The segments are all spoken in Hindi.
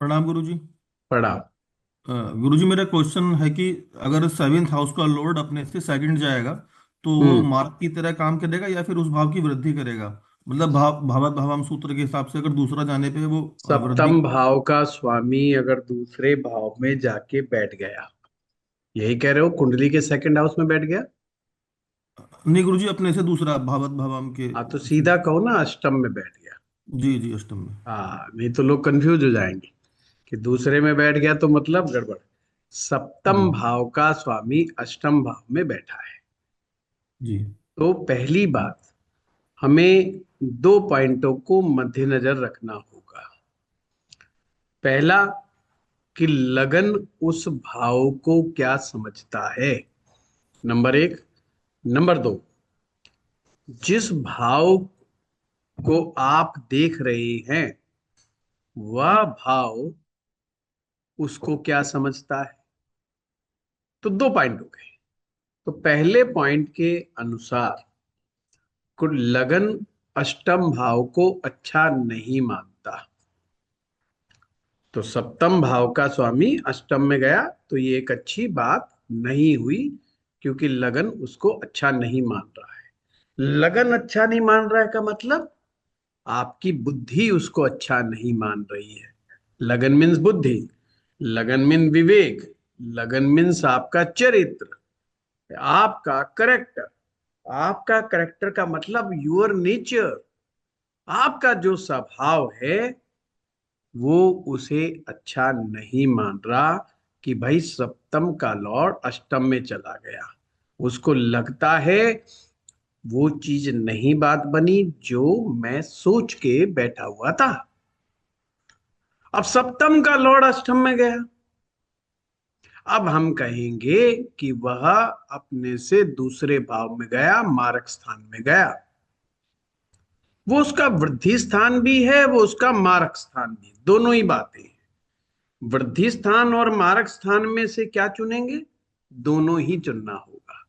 प्रणाम गुरुजी। पढ़ा। गुरुजी मेरा क्वेश्चन है कि अगर सेवेंथ हाउस का लॉर्ड अपने से सेकंड जाएगा तो वो हम्म। मार्क की तरह काम करेगा या फिर उस भाव की वृद्धि करेगा। मतलब भावात भावाम सूत्र के हिसाब से अगर दूसरा जाने पे वो वृद्धि। सप्तम भाव का स्वामी अगर दूसरे भाव में जाके बैठ गया, यही कह रहे हो, कुंडली के सेकंड हाउस में बैठ गया। नहीं गुरुजी, अपने से दूसरा भावात भावाम के हाँ, तो से। सीधा कहो ना, अष्टम में बैठ गया। जी जी, अष्टम में। हाँ, नहीं तो लोग कंफ्यूज हो जाएंगे कि दूसरे में बैठ गया तो मतलब गड़बड़। जी सप्तम भाव का स्वामी अष्टम भाव में बैठा है। जी। तो पहली बात, हमें दो पॉइंटों को मद्देनजर रखना होगा। पहला, कि लगन उस भाव को क्या समझता है, नंबर एक। नंबर दो, जिस भाव को आप देख रहे हैं वह भाव उसको क्या समझता है। तो दो पॉइंट हो गए। तो पहले पॉइंट के अनुसार कुल लगन अष्टम भाव को अच्छा नहीं मानता, तो सप्तम भाव का स्वामी अष्टम में गया तो ये एक अच्छी बात नहीं हुई, क्योंकि लगन उसको अच्छा नहीं मान रहा है। लगन अच्छा नहीं मान रहा है का मतलब आपकी बुद्धि उसको अच्छा नहीं मान रही है। लगन मीन्स बुद्धि, लगन मीन विवेक, लगन मीन्स आपका चरित्र, आपका करेक्टर। आपका करेक्टर का मतलब यूर नेचर, आपका जो स्वभाव है वो उसे अच्छा नहीं मान रहा कि भाई सप्तम का लॉर्ड अष्टम में चला गया। उसको लगता है वो चीज नहीं बात बनी जो मैं सोच के बैठा हुआ था। अब सप्तम का लॉर्ड अष्टम में गया, अब हम कहेंगे कि वह अपने से दूसरे भाव में गया, मारक स्थान में गया। वो उसका वृद्धि स्थान भी है, वो उसका मारक स्थान भी, दोनों ही बातें हैं। वृद्धि स्थान और मारक स्थान में से क्या चुनेंगे? दोनों ही चुनना होगा,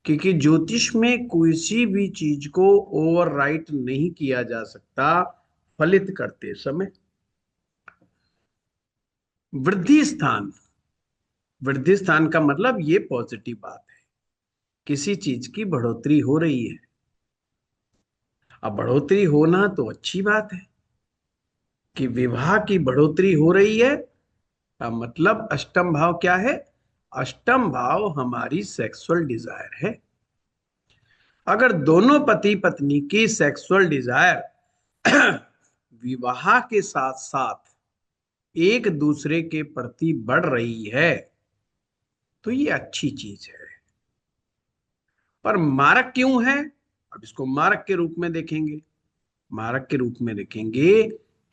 क्योंकि ज्योतिष में किसी भी चीज को ओवरराइट नहीं किया जा सकता फलित करते समय। वृद्धि स्थान, वृद्धि स्थान का मतलब ये पॉजिटिव बात है, किसी चीज की बढ़ोतरी हो रही है। अब बढ़ोतरी होना तो अच्छी बात है कि विवाह की बढ़ोतरी हो रही है। अब मतलब अष्टम भाव क्या है? अष्टम भाव हमारी सेक्सुअल डिजायर है। अगर दोनों पति पत्नी की सेक्सुअल डिजायर विवाह के साथ साथ एक दूसरे के प्रति बढ़ रही है तो ये अच्छी चीज है। पर मारक क्यों है? अब इसको मारक के रूप में देखेंगे। मारक के रूप में देखेंगे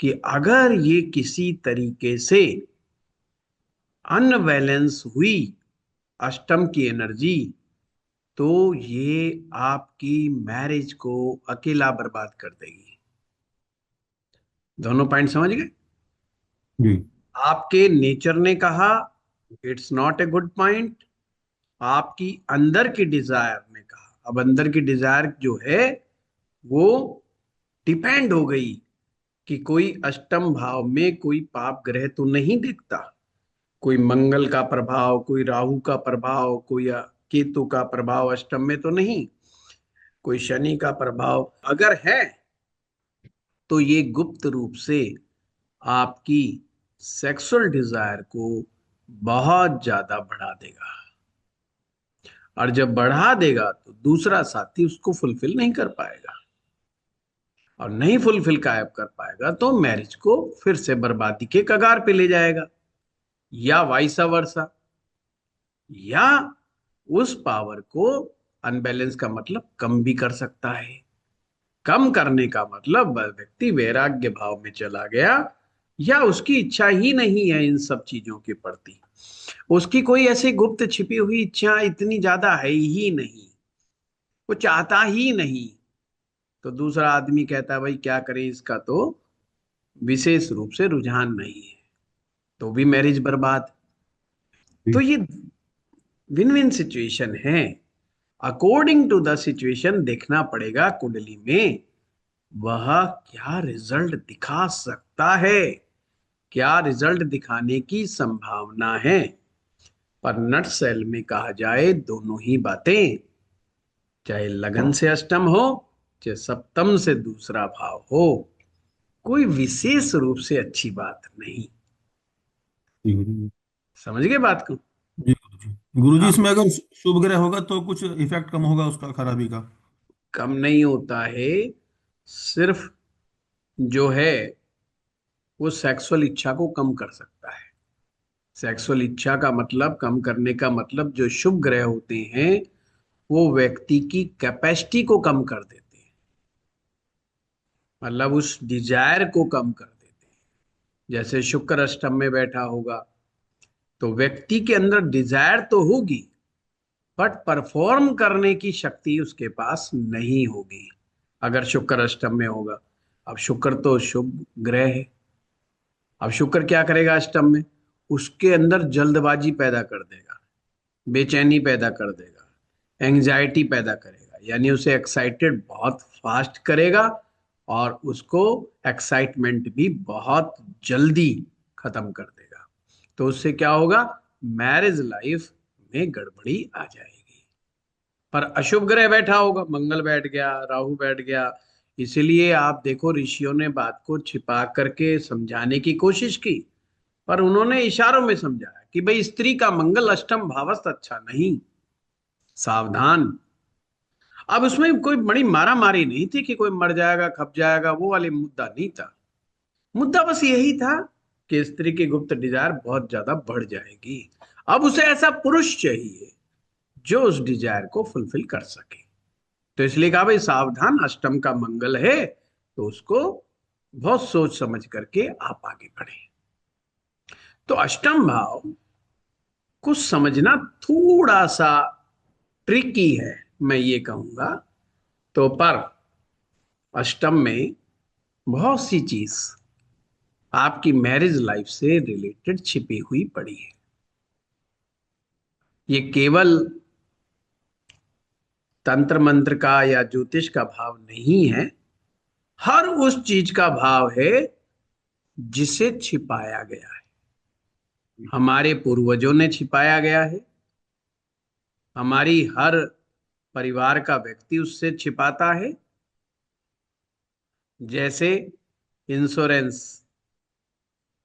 कि अगर ये किसी तरीके से अनबैलेंस हुई अष्टम की एनर्जी, तो ये आपकी मैरिज को अकेला बर्बाद कर देगी। दोनों पॉइंट समझ गए? जी आपके नेचर ने कहा it's not a good point, आपकी अंदर की डिजायर ने कहा। अब अंदर की डिजायर जो है वो डिपेंड हो गई कि कोई अष्टम भाव में कोई पाप ग्रह तो नहीं दिखता, कोई मंगल का प्रभाव, कोई राहु का प्रभाव, कोई केतु का प्रभाव अष्टम में तो नहीं, कोई शनि का प्रभाव अगर है तो ये गुप्त रूप से आपकी सेक्सुअल डिजायर को बहुत ज्यादा बढ़ा देगा। और जब बढ़ा देगा तो दूसरा साथी उसको फुलफिल नहीं कर पाएगा, और नहीं फुलफिल कर पाएगा तो मैरिज को फिर से बर्बादी के कगार पे ले जाएगा, या वाइसा वर्सा। या उस पावर को अनबैलेंस का मतलब कम भी कर सकता है। कम करने का मतलब व्यक्ति वैराग्य भाव में चला गया, या उसकी इच्छा ही नहीं है इन सब चीजों के प्रति। उसकी कोई ऐसी गुप्त छिपी हुई इच्छा इतनी ज्यादा है ही नहीं, वो चाहता ही नहीं। तो दूसरा आदमी कहता है भाई क्या करें, इसका तो विशेष रूप से रुझान नहीं है, तो भी मैरिज बर्बाद। तो जी। ये विन विन सिचुएशन है। अकॉर्डिंग टू द सिचुएशन देखना पड़ेगा कुंडली में वह क्या रिजल्ट दिखा सकता है। क्या रिजल्ट दिखाने की संभावना है। पर नट सेल में कहा जाए दोनों ही बातें, चाहे लगन से अष्टम हो, चाहे सप्तम से दूसरा भाव हो, कोई विशेष रूप से अच्छी बात नहीं। जी गुरुजी। समझ गए बात को। जी गुरुजी। गुरुजी, हाँ, इसमें अगर शुभ ग्रह होगा तो कुछ इफेक्ट कम होगा उसका, खराबी का? कम नहीं होता है, सिर्फ जो है वो सेक्सुअल इच्छा को कम कर सकता है। सेक्सुअल इच्छा का मतलब, कम करने का मतलब, जो शुभ ग्रह होते हैं वो व्यक्ति की कैपेसिटी को कम कर देते हैं, मतलब उस डिजायर को कम कर देते हैं। जैसे शुक्र अष्टम में बैठा होगा तो व्यक्ति के अंदर डिजायर तो होगी, बट परफॉर्म करने की शक्ति उसके पास नहीं होगी अगर शुक्र अष्टम में होगा। अब शुक्र तो शुभ ग्रह है। अब शुक्र क्या करेगा अष्टम में, उसके अंदर जल्दबाजी पैदा कर देगा, बेचैनी पैदा कर देगा, एंजाइटी पैदा करेगा, यानी उसे एक्साइटेड बहुत फास्ट करेगा, और उसको एक्साइटमेंट भी बहुत जल्दी खत्म कर देगा। तो उससे क्या होगा, मैरिज लाइफ में गड़बड़ी आ जाएगी। पर अशुभ ग्रह बैठा होगा, मंगल बैठ गया, राहु बैठ गया, इसीलिए आप देखो ऋषियों ने बात को छिपा करके समझाने की कोशिश की, पर उन्होंने इशारों में समझाया कि भाई स्त्री का मंगल अष्टम भावस्त अच्छा नहीं, सावधान। अब उसमें कोई बड़ी मारा मारी नहीं थी कि कोई मर जाएगा खप जाएगा, वो वाली मुद्दा नहीं था। मुद्दा बस यही था कि स्त्री की गुप्त डिजायर बहुत ज्यादा बढ़ जाएगी। अब उसे ऐसा पुरुष चाहिए जो उस डिजायर को फुलफिल कर सके। तो इसलिए कहा भाई सावधान, अष्टम का मंगल है तो उसको बहुत सोच समझ करके आप आगे बढ़े। तो अष्टम भाव को समझना थोड़ा सा ट्रिकी है, मैं ये कहूंगा। तो पर अष्टम में बहुत सी चीज आपकी मैरिज लाइफ से रिलेटेड छिपी हुई पड़ी है। ये केवल तंत्र मंत्र का या ज्योतिष का भाव नहीं है, हर उस चीज का भाव है जिसे छिपाया गया है, हमारे पूर्वजों ने छिपाया गया है, हमारी हर परिवार का व्यक्ति उससे छिपाता है। जैसे इंश्योरेंस,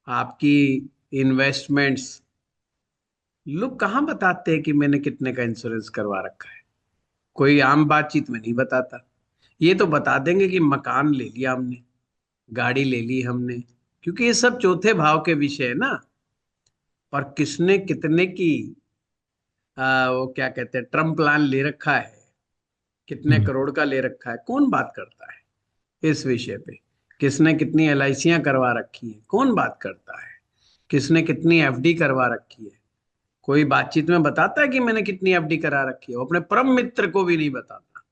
आपकी इन्वेस्टमेंट्स, लोग कहाँ बताते हैं कि मैंने कितने का इंश्योरेंस करवा रखा है, कोई आम बातचीत में नहीं बताता। ये तो बता देंगे कि मकान ले लिया हमने, गाड़ी ले ली हमने, क्योंकि ये सब चौथे भाव के विषय है ना। और किसने कितने की वो क्या कहते हैं ट्रम प्लान ले रखा है, कितने हम्म। करोड़ का ले रखा है, कौन बात करता है इस विषय पे। किसने कितनी एलआईसियां करवा रखी है, कौन बात करता है। किसने कितनी एफडी करवा रखी है, कोई बातचीत में बताता है कि मैंने कितनी एफडी करा रखी है। वो अपने परम मित्र को भी नहीं बताता।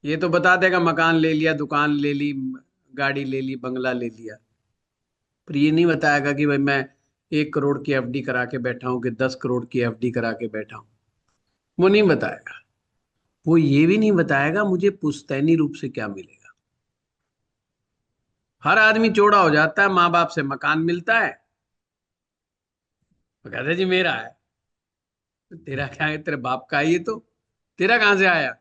ये तो बता देगा मकान ले लिया, दुकान ले ली, गाड़ी ले ली, बंगला ले लिया, पर ये नहीं बताएगा कि भाई मैं 1 करोड़ की एफडी करा के बैठा हूं कि 10 करोड़ की एफडी करा के बैठा हूं। वो नहीं बताएगा। वो ये भी नहीं बताएगा मुझे पुश्तैनी रूप से क्या मिलेगा। हर आदमी चौड़ा हो जाता है, माँ बाप से मकान मिलता है, वो कहते हैं, जी मेरा है। तो तेरा क्या है, तेरे बाप का है ये तो, तेरा कहां से आया।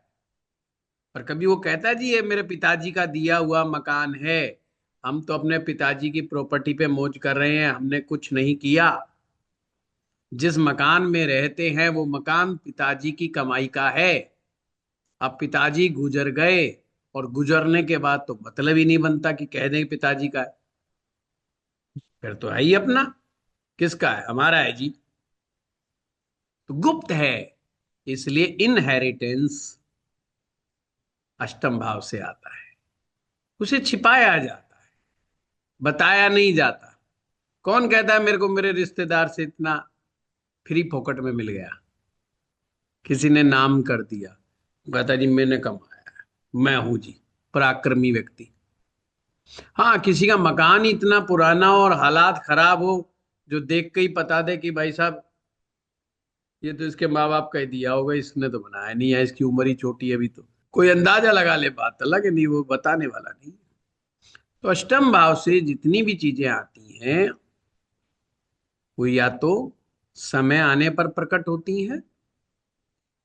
पर कभी वो कहता है जी ये मेरे पिताजी का दिया हुआ मकान है, हम तो अपने पिताजी की प्रॉपर्टी पे मौज कर रहे हैं, हमने कुछ नहीं किया। जिस मकान में रहते हैं वो मकान पिताजी की कमाई का है। अब पिताजी गुजर गए, और गुजरने के बाद तो मतलब ही नहीं बनता कि कह दें पिताजी का है, फिर तो है ही अपना। किसका है, हमारा है जी। तो गुप्त है, इसलिए इनहेरिटेंस अष्टम भाव से आता है। उसे छिपाया जाता है, बताया नहीं जाता। कौन कहता है मेरे को मेरे रिश्तेदार से इतना फ्री फोकट में मिल गया, किसी ने नाम कर दिया, कहता जी मैंने कमाया है, मैं हूं जी पराक्रमी व्यक्ति। हाँ, किसी का मकान ही इतना पुराना और हालात खराब हो, जो देख के ही पता दे कि भाई साहब ये तो इसके माँ बाप का ही दिया होगा, इसने तो बनाया नहीं है, इसकी उम्र ही छोटी है, अभी तो कोई अंदाजा लगा ले, बात अलग है, नहीं वो बताने वाला नहीं। तो अष्टम भाव से जितनी भी चीजें आती हैं वो या तो समय आने पर प्रकट होती हैं,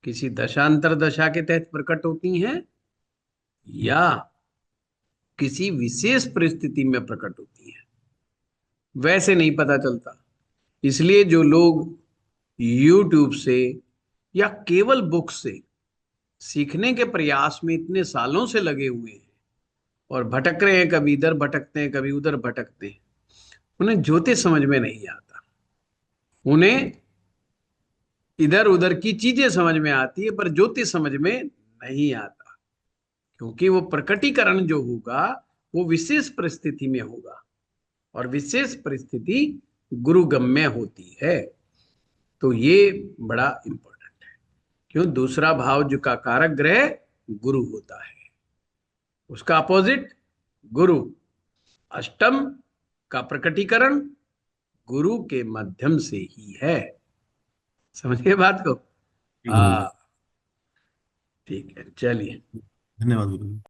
किसी दशांतर दशा के तहत प्रकट होती हैं, या किसी विशेष परिस्थिति में प्रकट होती हैं। वैसे नहीं पता चलता। इसलिए जो लोग YouTube से या केवल बुक से सीखने के प्रयास में इतने सालों से लगे हुए हैं और भटक रहे हैं, कभी इधर भटकते हैं कभी उधर भटकते हैं, उन्हें ज्योतिष समझ में नहीं आता। उन्हें इधर उधर की चीजें समझ में आती है पर ज्योतिष समझ में नहीं आता, क्योंकि वो प्रकटीकरण जो होगा वो विशेष परिस्थिति में होगा, और विशेष परिस्थिति गुरुगम्य होती है। तो ये बड़ा इंपॉर्टेंट है। क्यों? दूसरा भाव जो का कारक ग्रह गुरु होता है, उसका अपोजिट गुरु। अष्टम का प्रकटीकरण गुरु के माध्यम से ही है। समझिए बात को। जी गुरुजी। हाँ, ठीक है, चलिए। धन्यवाद गुरुजी।